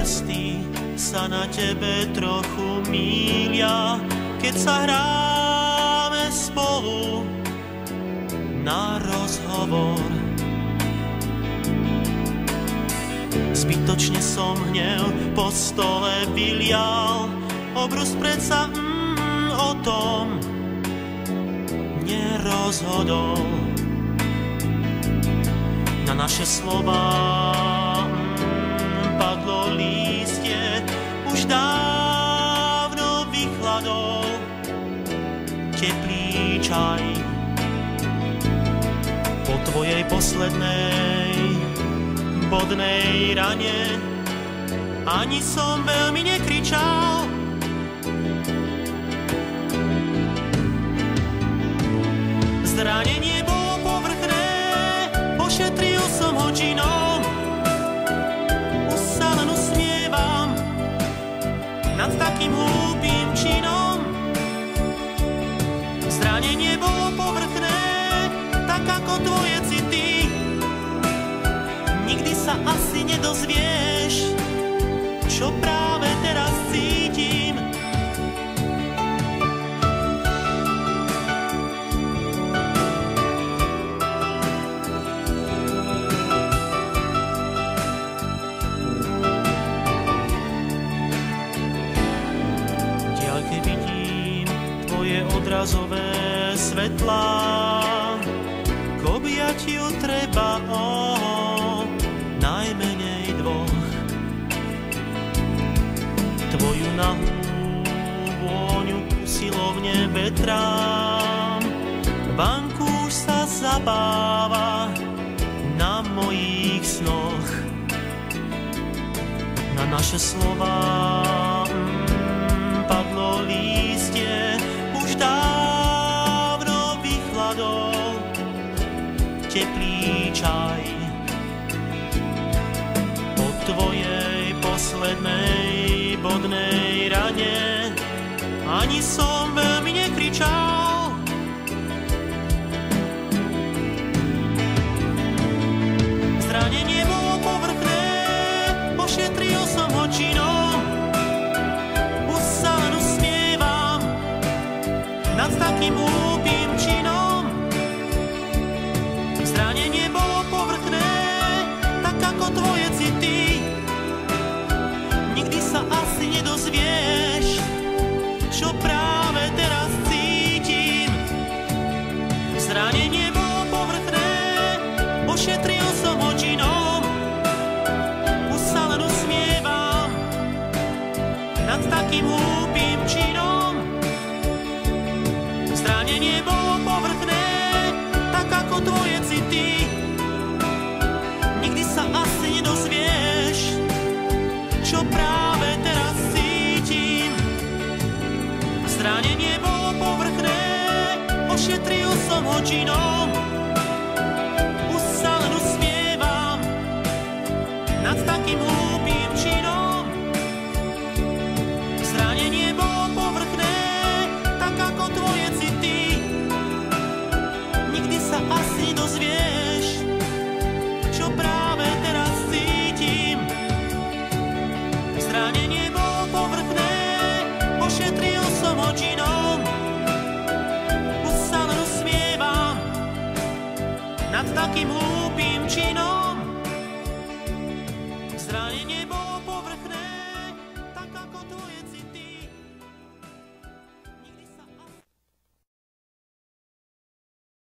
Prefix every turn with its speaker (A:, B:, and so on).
A: prsty sa na tebe trochu mília, keď sa hráme spolu na rozhovor. Zbytočne som hnev po stole vylial, obrus predsa o tom nerozhodol. Na naše slova padlo lístie, už dávno vychladol teplý čaj. Po tvojej poslednej bodnej rane ani som veľmi nekričal. Zranenie bolo povrchné, ošetril som ho džinom. Už sa len usmievam nad takým hlúpým činom. Zranenie bolo povrchné, tak ako tvoje city. Nikdy sa asi nedozvieš, čo práve teraz cítim. Odrazové svetlá, k objatiu treba najmenej dvoch. Tvoju nahú vôňu usilovne vetrám, vanku už sa zabáva na mojich snoch. Na naše slova padlo lístie, už dávno vychladol teplý čaj. Po tvojej poslednej bodnej rane ani som veľmi nekričal. Zranenie bolo povrchné, ošetril som ho činom. Už sa len usmievam nad takým hlúpým činom. Zranenie bolo povrchné, tak ako tvoje city. Nikdy sa asi nedozvieš, čo práve teraz cítim. Zranenie bolo povrchné, ošetril som ho džinom. Už sa len usmievam nad takým hlúpým činom. Zranenie bolo povrchné, tak ako tvoje city. Nikdy sa asi nedozvieš, čo práve teraz cítim. Zranenie bolo povrchné, ošetril som ho džinom. Už sa len usmievam nad takým hlúpým činom. Zranenie bolo povrchné, tak ako tvoje city. Nikdy sa asi dozvieš, čo práve teraz cítim. Zranenie bolo povrchné,